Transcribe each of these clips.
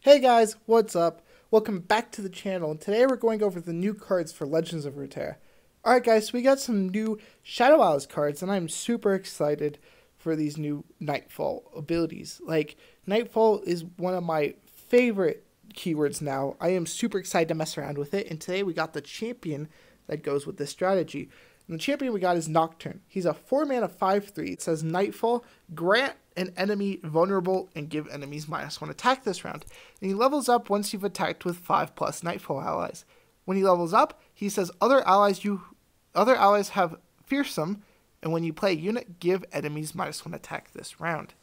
Hey guys, what's up? Welcome back to the channel, and today we're going over the new cards for Legends of Runeterra. Alright guys, so we got some new Shadow Owls cards, and I'm super excited for these new Nightfall abilities. Like, Nightfall is one of my favorite keywords now. I am super excited to mess around with it, and today we got the champion that goes with this strategy. And the champion we got is Nocturne. He's a 4-mana 5/3. It says Nightfall, grant an enemy vulnerable and give enemies -1 attack this round. And he levels up once you've attacked with 5+ Nightfall allies. When he levels up, he says other allies have fearsome, and when you play a unit, give enemies -1 attack this round.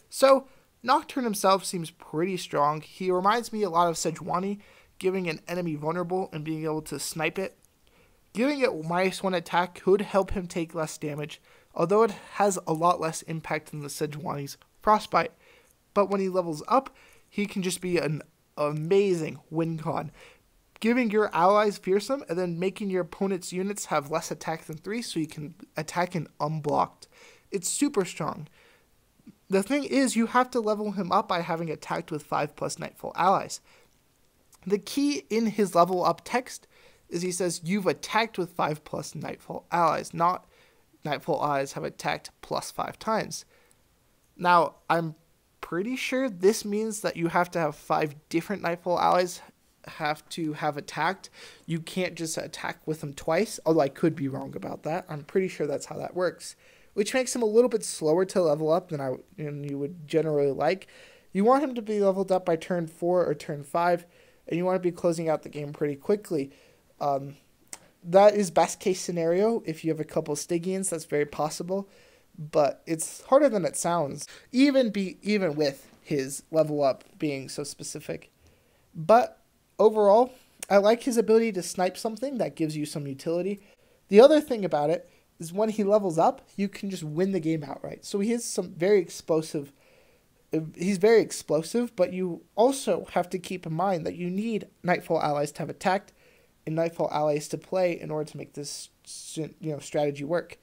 So Nocturne himself seems pretty strong. He reminds me a lot of Sejuani, giving an enemy vulnerable and being able to snipe it. Giving it -1 attack could help him take less damage, although it has a lot less impact than the Sejuani's Frostbite. But when he levels up, he can just be an amazing win con, giving your allies fearsome and then making your opponent's units have less attack than 3 so you can attack in unblocked. It's super strong. The thing is, you have to level him up by having attacked with 5+ Nightfall allies. The key in his level up text is he says you've attacked with 5+ Nightfall allies, not Nightfall allies have attacked +5 times. Now, I'm pretty sure this means that you have to have 5 different Nightfall allies have to have attacked. You can't just attack with them twice, although I could be wrong about that. I'm pretty sure that's how that works, which makes him a little bit slower to level up than you would generally like. You want him to be leveled up by turn 4 or turn 5, and you want to be closing out the game pretty quickly. That is best case scenario. If you have a couple Stygians, that's very possible, but it's harder than it sounds, even with his level up being so specific. But overall, I like his ability to snipe something that gives you some utility. The other thing about it is when he levels up, you can just win the game outright. So he is some very explosive. He's very explosive, but you also have to keep in mind that you need Nightfall allies to have attacked and Nightfall allies to play in order to make this strategy work.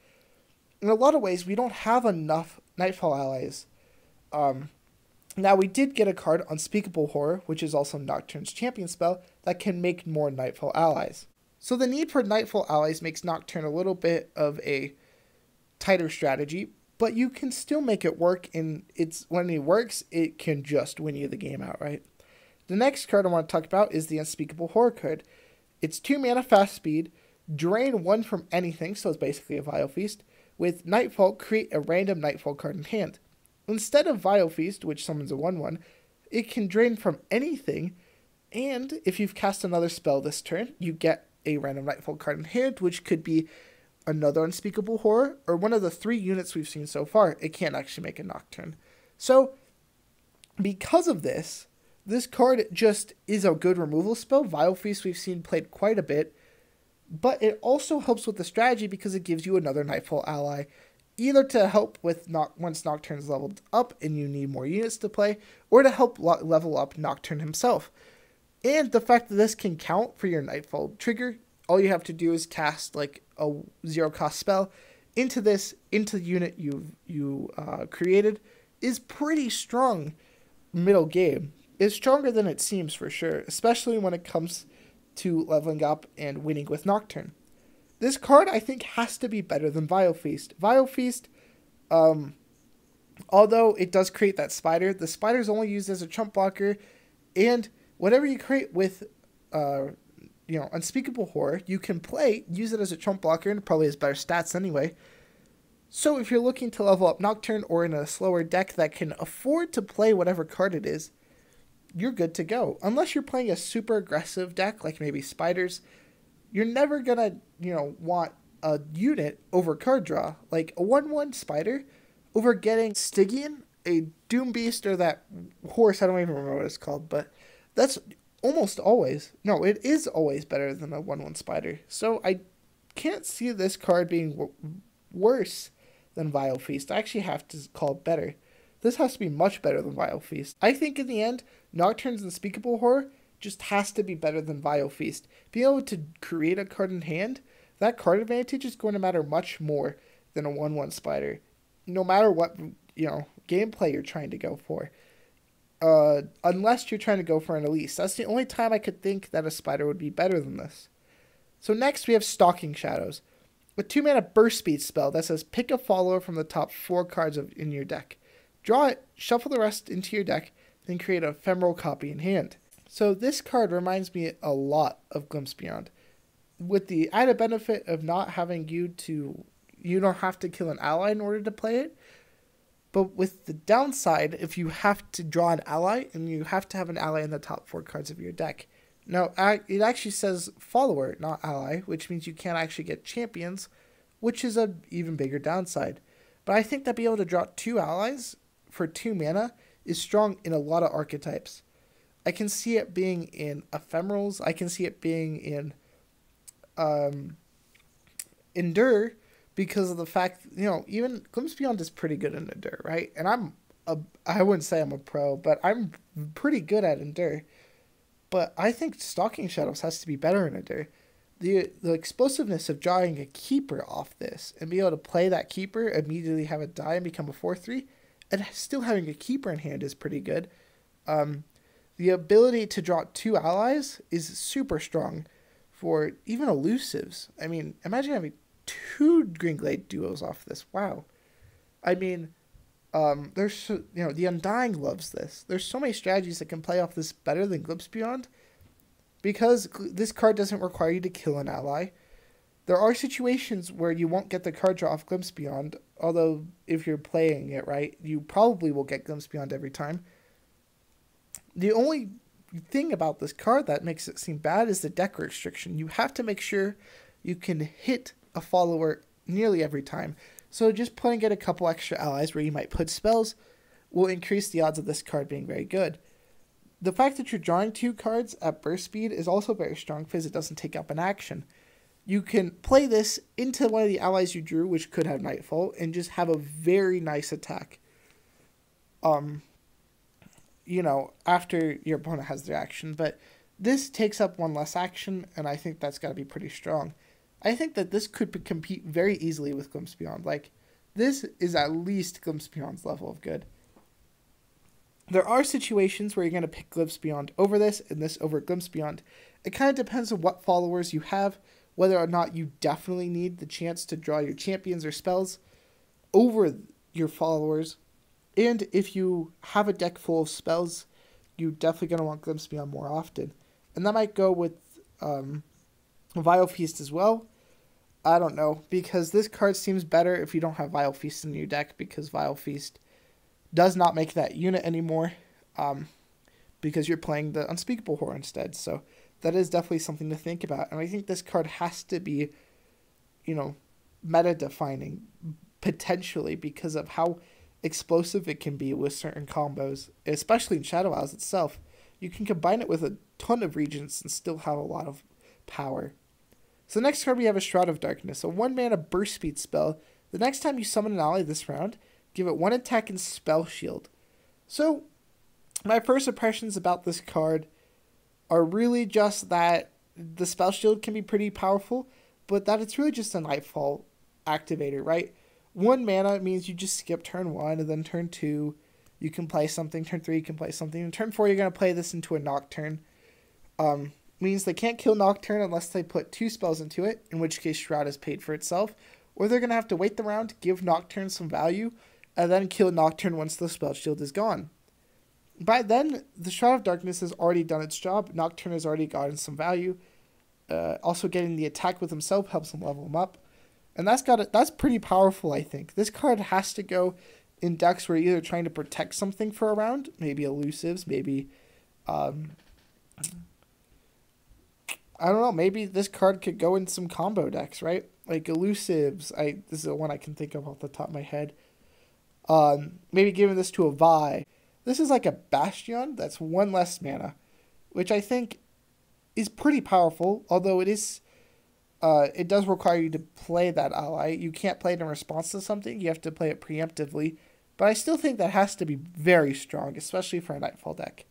In a lot of ways, we don't have enough Nightfall allies. Now, we did get a card, Unspeakable Horror, which is also Nocturne's champion spell, that can make more Nightfall allies. So the need for Nightfall allies makes Nocturne a little bit of a tighter strategy, but you can still make it work, and when it works, it can just win you the game outright. The next card I want to talk about is the Unspeakable Horror card. It's 2 mana fast speed, drain 1 from anything, so it's basically a Vile Feast. With Nightfall, create a random Nightfall card in hand. Instead of Vile Feast, which summons a 1/1, it can drain from anything, and if you've cast another spell this turn, you get a random Nightfall card in hand, which could be another Unspeakable Horror, or one of the 3 units we've seen so far. It can't actually make a Nocturne. So, because of this card just is a good removal spell. Vile Feast we've seen played quite a bit, but it also helps with the strategy because it gives you another Nightfall ally, either to help with once Nocturne's leveled up and you need more units to play, or to help level up Nocturne himself. And the fact that this can count for your Nightfall trigger, all you have to do is cast like a 0-cost spell into the unit you created, is pretty strong middle game. Is stronger than it seems for sure, especially when it comes to leveling up and winning with Nocturne. This card, I think, has to be better than Vile Feast. Vile Feast, although it does create that spider, the spider is only used as a chump blocker, and whatever you create with, Unspeakable Horror, you can use it as a chump blocker, and it probably has better stats anyway. So if you're looking to level up Nocturne or in a slower deck that can afford to play whatever card it is, you're good to go. Unless you're playing a super aggressive deck, like maybe Spiders, you're never gonna, want a unit over card draw. Like a 1/1 Spider over getting Stygian, a Doom Beast, or that horse, I don't even remember what it's called, but that's almost always, no, it is always better than a 1/1 Spider. So I can't see this card being worse than Vile Feast. I actually have to call it better. This has to be much better than Vile Feast. I think in the end, Nocturne's Unspeakable Horror just has to be better than Vile Feast. Being able to create a card in hand, that card advantage is going to matter much more than a 1/1 Spider. No matter what, gameplay you're trying to go for. unless you're trying to go for an Elise. That's the only time I could think that a Spider would be better than this. So next we have Stalking Shadows. A 2-mana burst speed spell that says pick a follower from the top 4 cards in your deck. Draw it, shuffle the rest into your deck, then create an ephemeral copy in hand. So this card reminds me a lot of Glimpse Beyond, with the added benefit of not having you don't have to kill an ally in order to play it, but with the downside, if you have to draw an ally, and you have to have an ally in the top 4 cards of your deck. Now, it actually says follower, not ally, which means you can't actually get champions, which is an even bigger downside. But I think that being able to draw 2 allies for 2 mana is strong in a lot of archetypes. I can see it being in ephemerals. I can see it being in Endure, because of the fact, even Glimpse Beyond is pretty good in Endure, right? And I wouldn't say I'm a pro, but I'm pretty good at Endure. But I think Stalking Shadows has to be better in Endure. The explosiveness of drawing a keeper off this and be able to play that keeper, immediately have it die and become a 4/3, and still having a keeper in hand is pretty good. The ability to draw 2 allies is super strong for even elusives. I mean, imagine having 2 Greenglade duos off this. Wow. I mean, there's, the Undying loves this. There's so many strategies that can play off this better than Glimpse Beyond, because this card doesn't require you to kill an ally. There are situations where you won't get the card draw off Glimpse Beyond, although if you're playing it right, you probably will get Glimpse Beyond every time. The only thing about this card that makes it seem bad is the deck restriction. You have to make sure you can hit a follower nearly every time. So just putting in a couple extra allies where you might put spells will increase the odds of this card being very good. The fact that you're drawing 2 cards at burst speed is also very strong because it doesn't take up an action. You can play this into one of the allies you drew, which could have Nightfall, and just have a very nice attack. After your opponent has their action. But this takes up 1 less action, and I think that's got to be pretty strong. I think that this could compete very easily with Glimpse Beyond. Like, this is at least Glimpse Beyond's level of good. There are situations where you're going to pick Glimpse Beyond over this, and this over Glimpse Beyond. It kind of depends on what followers you have, whether or not you definitely need the chance to draw your champions or spells over your followers. And if you have a deck full of spells, you're definitely going to want Glimpse Beyond more often. And that might go with Vile Feast as well. I don't know, because this card seems better if you don't have Vile Feast in your deck, because Vile Feast does not make that unit anymore, because you're playing the Unspeakable Horror instead. So that is definitely something to think about. And I think this card has to be, meta-defining, potentially, because of how explosive it can be with certain combos, especially in Shadow Isles itself. You can combine it with a ton of regions and still have a lot of power. So next card we have a Shroud of Darkness, a 1-mana burst speed spell. The next time you summon an ally this round, give it 1 attack and spell shield. So my first impressions about this card are really just that the spell shield can be pretty powerful, but that it's really just a Nightfall activator, right? 1 mana means you just skip turn 1, and then turn 2 you can play something, turn 3 you can play something, and turn 4 you're going to play this into a Nocturne. Means they can't kill Nocturne unless they put 2 spells into it, in which case Shroud is paid for itself, or they're going to have to wait the round, give Nocturne some value, and then kill Nocturne once the spell shield is gone. By then, the Shroud of Darkness has already done its job. Nocturne has already gotten some value. Also getting the attack with himself helps him level him up. And that's pretty powerful, I think. This card has to go in decks where you're either trying to protect something for a round, maybe elusives, maybe I don't know, maybe this card could go in some combo decks, right? Like elusives, this is the one I can think of off the top of my head. Maybe giving this to a Vi. This is like a Bastion that's 1 less mana, which I think is pretty powerful, although it does require you to play that ally. You can't play it in response to something, you have to play it preemptively, but I still think that has to be very strong, especially for a Nightfall deck.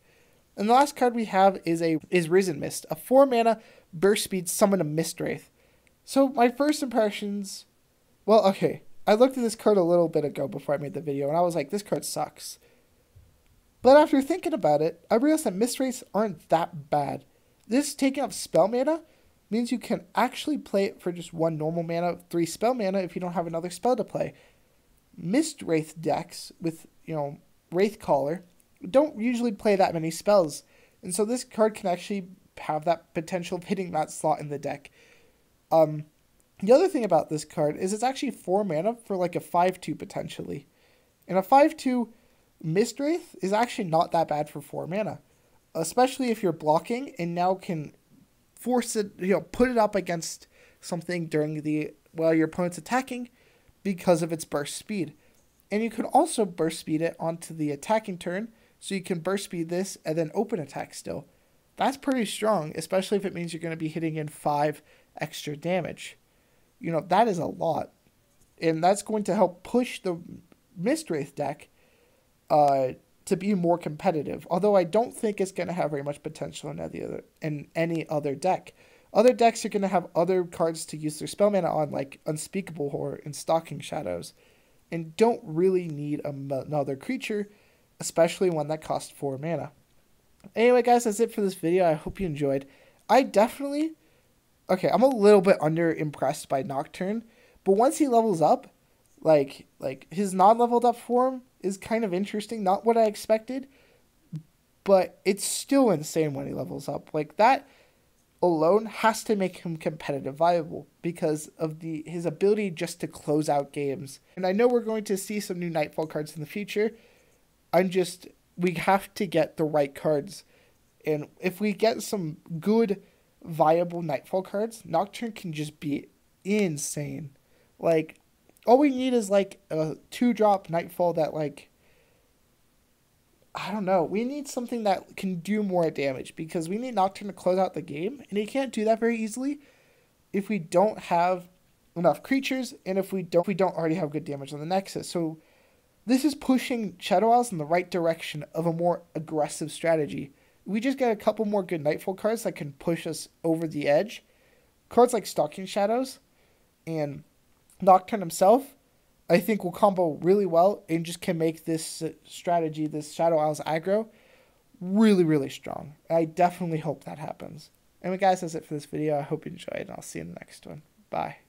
And the last card we have is Risen Mist, a 4-mana burst speed summon a Mistwraith. So my first impressions, well, okay, I looked at this card a little bit ago before I made the video, and I was like, this card sucks. But after thinking about it, I realized that Mist Wraiths aren't that bad. This taking up spell mana means you can actually play it for just 1 normal mana, 3 spell mana if you don't have another spell to play. Mist Wraith decks with, Wraith Caller don't usually play that many spells. And so this card can actually have that potential of hitting that slot in the deck. The other thing about this card is it's actually 4 mana for like a 5/2 potentially. And a 5/2 Mist Wraith is actually not that bad for 4 mana. Especially if you're blocking and now can force it, put it up against something while your opponent's attacking because of its burst speed. And you can also burst speed it onto the attacking turn, so you can burst speed this and then open attack still. That's pretty strong, especially if it means you're going to be hitting in 5 extra damage. That is a lot. And that's going to help push the Mist Wraith deck to be more competitive. Although I don't think it's going to have very much potential in any other deck. Other decks are going to have other cards to use their spell mana on, like Unspeakable Horror and Stalking Shadows, and don't really need another creature, especially one that costs 4 mana. Anyway, guys, that's it for this video. I hope you enjoyed. I'm a little bit under-impressed by Nocturne, but once he levels up, like his non-leveled up form is kind of interesting. Not what I expected, but it's still insane when he levels up. Like, that alone has to make him competitive viable because of his ability just to close out games. And I know we're going to see some new Nightfall cards in the future. We have to get the right cards. And if we get some good, viable Nightfall cards, Nocturne can just be insane. Like, all we need is like a 2-drop Nightfall that, like, I don't know. We need something that can do more damage because we need Nocturne to close out the game, and he can't do that very easily if we don't have enough creatures and if we don't already have good damage on the Nexus. So this is pushing Shadow Isles in the right direction of a more aggressive strategy. We just get a couple more good Nightfall cards that can push us over the edge. Cards like Stalking Shadows and Nocturne himself, I think, will combo really well and just can make this strategy, this Shadow Isles aggro, really, really strong. I definitely hope that happens. Anyway, guys, that's it for this video. I hope you enjoyed, and I'll see you in the next one. Bye.